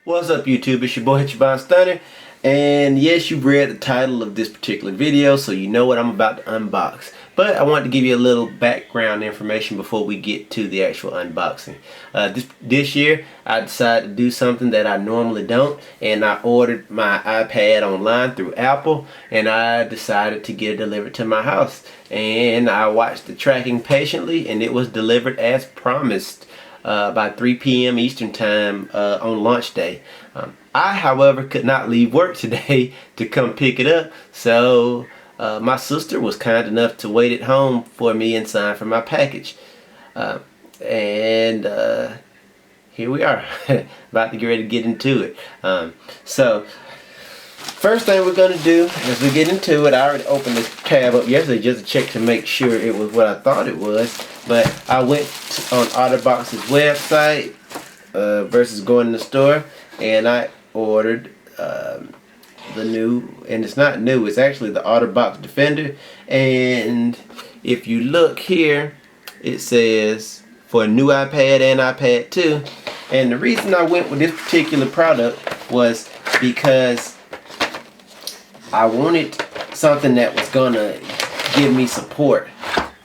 What's up, YouTube? It's your boy Stunner, and yes, you've read the title of this particular video, so you know what I'm about to unbox. But I wanted to give you a little background information before we get to the actual unboxing. This year, I decided to do something that I normally don't, and I ordered my iPad online through Apple, and I decided to get it delivered to my house. And I watched the tracking patiently, and it was delivered as promised. By 3 p.m. Eastern Time on launch day. I, however, could not leave work today to come pick it up, so my sister was kind enough to wait at home for me and sign for my package. And here we are, about to get ready to get into it. So, first thing we're going to do as we get into it, I already opened this tab up yesterday just to check to make sure it was what I thought it was. But I went on OtterBox's website versus going to the store, and I ordered the new, and it's not new, it's actually the OtterBox Defender. And if you look here, it says for a new iPad and iPad 2. And the reason I went with this particular product was because I wanted something that was gonna give me support,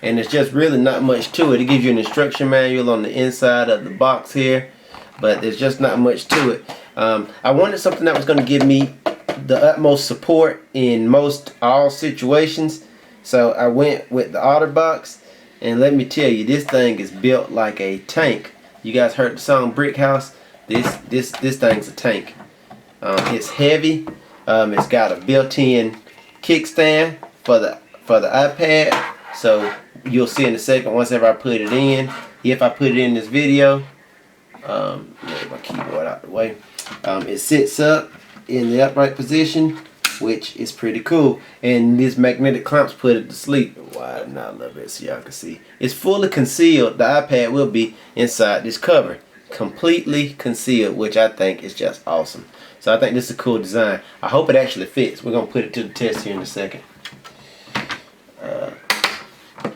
and it's just really not much to it. It gives you an instruction manual on the inside of the box here, but there's just not much to it. I wanted something that was gonna give me the utmost support in all situations, so I went with the OtterBox. And let me tell you, this thing is built like a tank. You guys heard the song Brick House? This thing's a tank. It's heavy. It's got a built-in kickstand for the iPad, so you'll see in a second once ever I put it in. If I put it in this video, get my keyboard out the way. It sits up in the upright position, which is pretty cool. And these magnetic clamps put it to sleep. Widen out a little bit so y'all can see. It's fully concealed. The iPad will be inside this cover, completely concealed, which I think is just awesome. So I think this is a cool design. I hope it actually fits. We're going to put it to the test here in a second.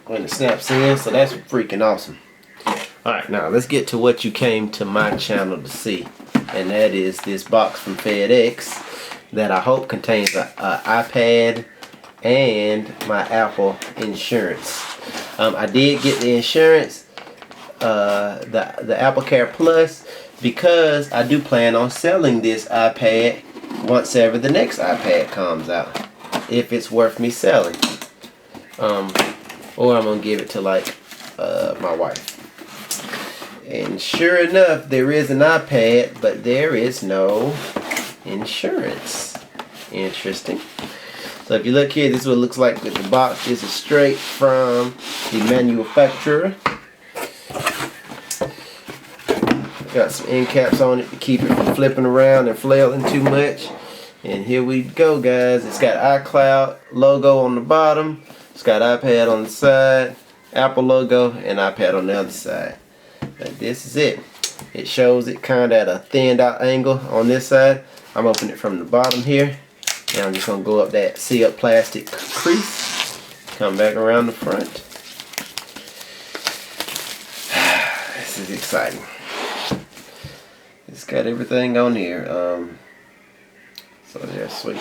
When it snaps in, so that's freaking awesome. Alright, now let's get to what you came to my channel to see. And that is this box from FedEx that I hope contains an iPad and my Apple insurance. I did get the insurance, the Apple Care Plus, because I do plan on selling this iPad once ever the next iPad comes out, if it's worth me selling. Or I'm gonna give it to like my wife. And sure enough, there is an iPad, but there is no insurance. Interesting. So if you look here, this is what it looks like with the box. This is straight from the manufacturer. Got some end caps on it to keep it from flipping around and flailing too much. And here we go, guys. It's got iCloud logo on the bottom. It's got iPad on the side, Apple logo, and iPad on the other side. But this is it. It shows it kind of at a thinned out angle on this side. I'm opening it from the bottom here. And I'm just going to go up that see-up plastic crease. Come back around the front. This is exciting. It's got everything on here. So yeah, sweet.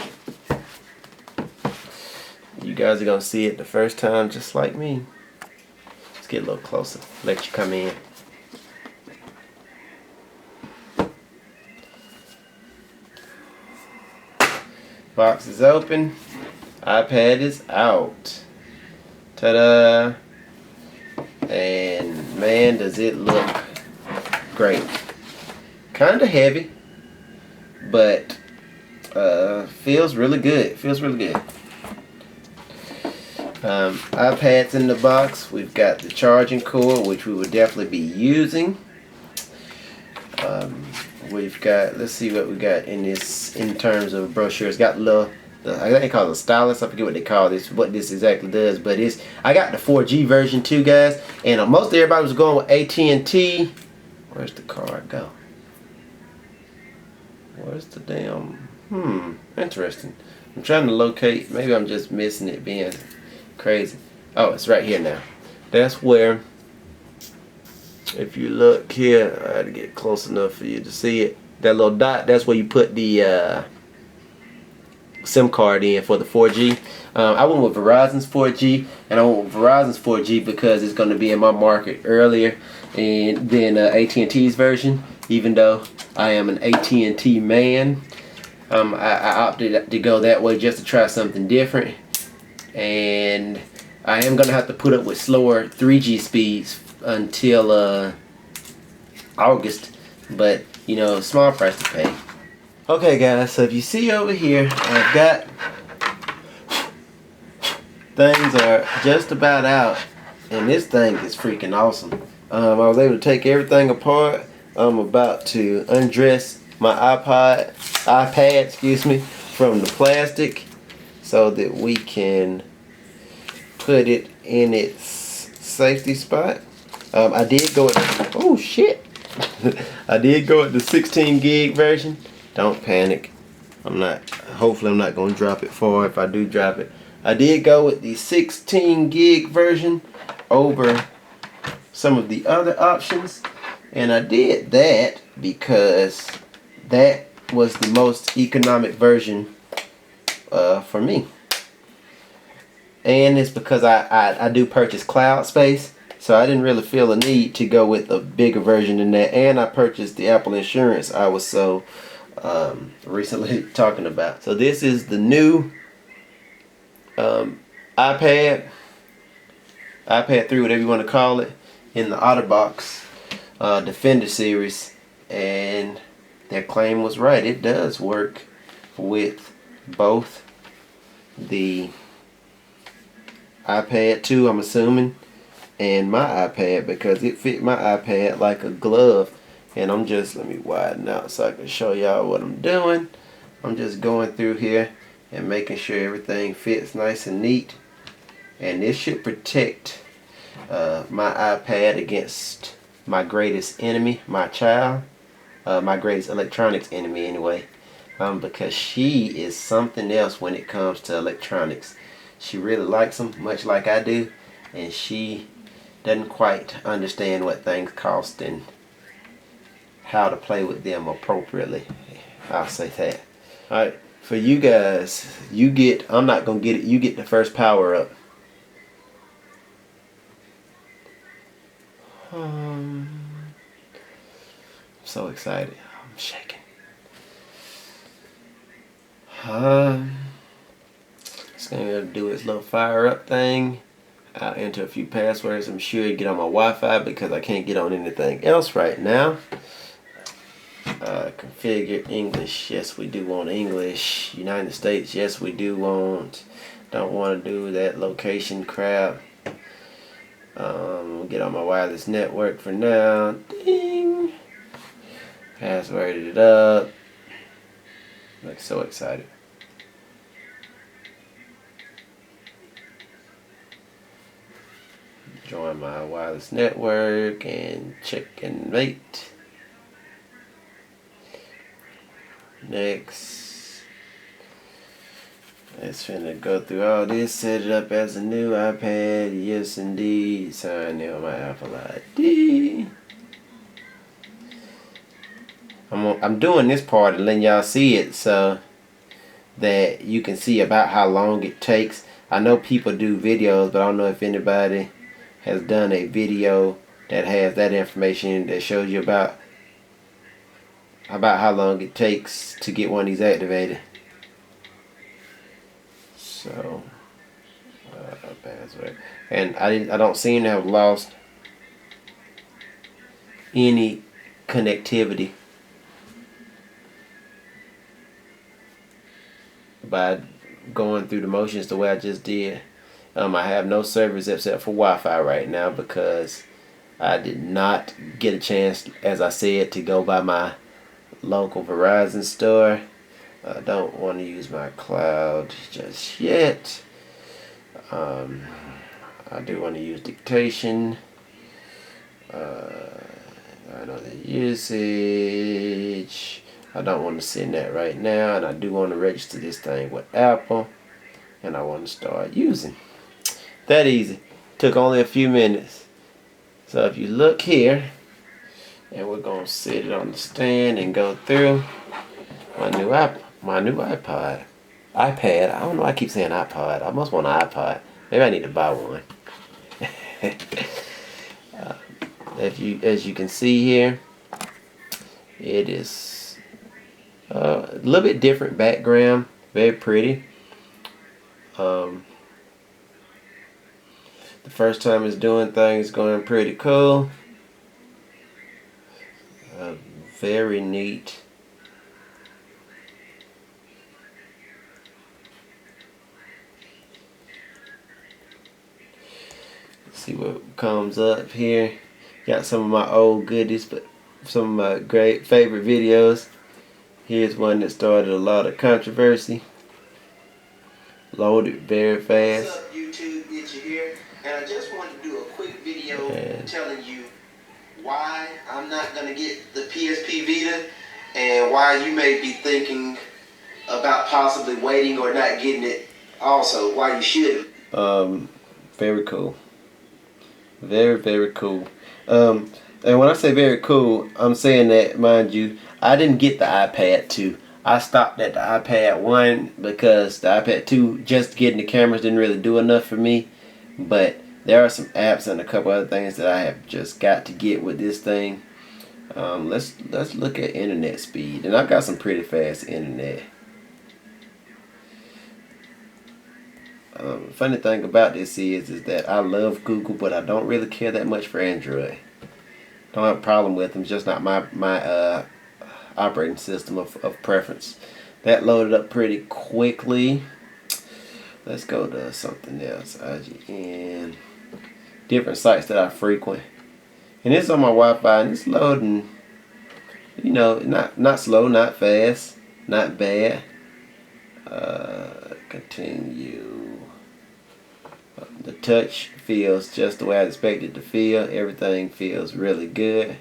You guys are going to see it the first time just like me. Let's get a little closer. Let you come in. Box is open. iPad is out. Ta-da! And man, does it look great. Kinda heavy, but feels really good. Feels really good. iPad's in the box. We've got the charging cord, which we would definitely be using. We've got, let's see what we got in this in terms of a brochure. It's got I think they call it a stylus. I forget what they call this, what this exactly does, but I got the 4G version too, guys, and most everybody was going with AT&T. Where's the card go? Where's the damn, interesting. I'm trying to locate, maybe I'm just missing it being crazy. Oh, it's right here now. That's where, if you look here, I had to get close enough for you to see it. that little dot, that's where you put the SIM card in for the 4G. I went with Verizon's 4G, and I went with Verizon's 4G because it's going to be in my market earlier than AT&T's version. Even though I am an AT&T man, I opted to go that way just to try something different. And I am going to have to put up with slower 3G speeds until August, but you know, small price to pay. Okay guys, so if you see over here, I've got things are just about out, and this thing is freaking awesome. I was able to take everything apart. I'm about to undress my iPad, excuse me, from the plastic so that we can put it in its safety spot. I did go with, oh shit. I did go with the 16 gig version. Don't panic. Hopefully I'm not going to drop it far if I do drop it. I did go with the 16 gig version over some of the other options. And I did that because that was the most economic version for me. And it's because I do purchase cloud space. So I didn't really feel a need to go with a bigger version than that. And I purchased the Apple insurance I was so recently talking about. So this is the new iPad 3, whatever you want to call it, in the OtterBox Defender series, and their claim was right. It does work with both the iPad 2, I'm assuming, and my iPad, because it fit my iPad like a glove. And I'm just, let me widen out so I can show y'all what I'm doing. I'm just going through here and making sure everything fits nice and neat. And this should protect my iPad against my greatest enemy, my child. My greatest electronics enemy anyway. Because she is something else when it comes to electronics. She really likes them, much like I do. And she doesn't quite understand what things cost and how to play with them appropriately. I'll say that. Alright, for you guys, you get, I'm not going to get it, you get the first power up. I'm so excited. I'm shaking. It's going to do its little fire up thing. I'll enter a few passwords. I'm sure you get on my Wi-Fi because I can't get on anything else right now. Configure English. Yes, we do want English. United States. Yes, we do want. Don't want to do that location crap. Get on my wireless network for now. Ding. Passworded it up. Like so excited. Join my wireless network and check and wait. Next. It's finna go through all this. Set it up as a new iPad. Yes, indeed. Sign in on my Apple ID. I'm doing this part and letting y'all see it so that you can see about how long it takes. I know people do videos, but I don't know if anybody has done a video that has that information that shows you about how long it takes to get one of these activated. So password, and I don't seem to have lost any connectivity by going through the motions the way I just did. I have no service except for Wi-Fi right now because I did not get a chance, as I said, to go by my local Verizon store. I don't want to use my cloud just yet. I do want to use dictation. I know the usage. I don't want to send that right now, and I do want to register this thing with Apple, and I want to start using. That easy. Took only a few minutes. So if you look here, And we're gonna sit it on the stand and go through my new iPod. iPad. I don't know. I keep saying iPod. I must want an iPod. Maybe I need to buy one. As you can see here, it is a little bit different background. Very pretty. The first time it's doing things going pretty cool. Very neat. Let's see what comes up here. Got some of my old goodies, but some of my great favorite videos. Here's one that started a lot of controversy. Loaded very fast. What's up, YouTube? It's you here, and I just wanted to do a quick video telling you why I'm not gonna get the PSP Vita, and why you may be thinking about possibly waiting or not getting it. Also, why you should. Very cool. Very, very cool. And when I say very cool, I'm saying that, mind you, I didn't get the iPad 2. I stopped at the iPad 1 because the iPad 2, just getting the cameras didn't really do enough for me. But there are some apps and a couple other things that I have just got to get with this thing. Let's look at internet speed, and I've got some pretty fast internet. Funny thing about this is that I love Google, but I don't really care that much for Android. Don't have a problem with them. It's just not my operating system of preference. That loaded up pretty quickly. Let's go to something else. IGN. Different sites that I frequent. And it's on my Wi-Fi, and it's loading. You know, not slow, not fast, not bad. Continue. The touch feels just the way I expected it to feel. Everything feels really good.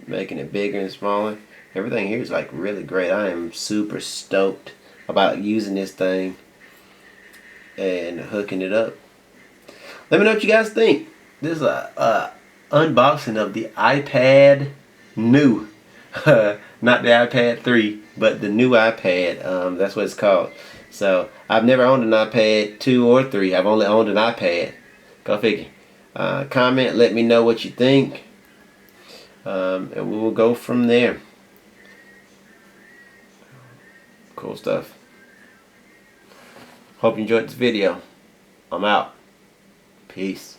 Making it bigger and smaller. Everything here is like really great. I am super stoked about using this thing and hooking it up. Let me know what you guys think. This is a unboxing of the iPad new. Not the iPad 3, but the new iPad. That's what it's called. So I've never owned an iPad 2 or 3. I've only owned an iPad. Go figure. Comment, let me know what you think. And we will go from there. Cool stuff. Hope you enjoyed this video. I'm out. Peace.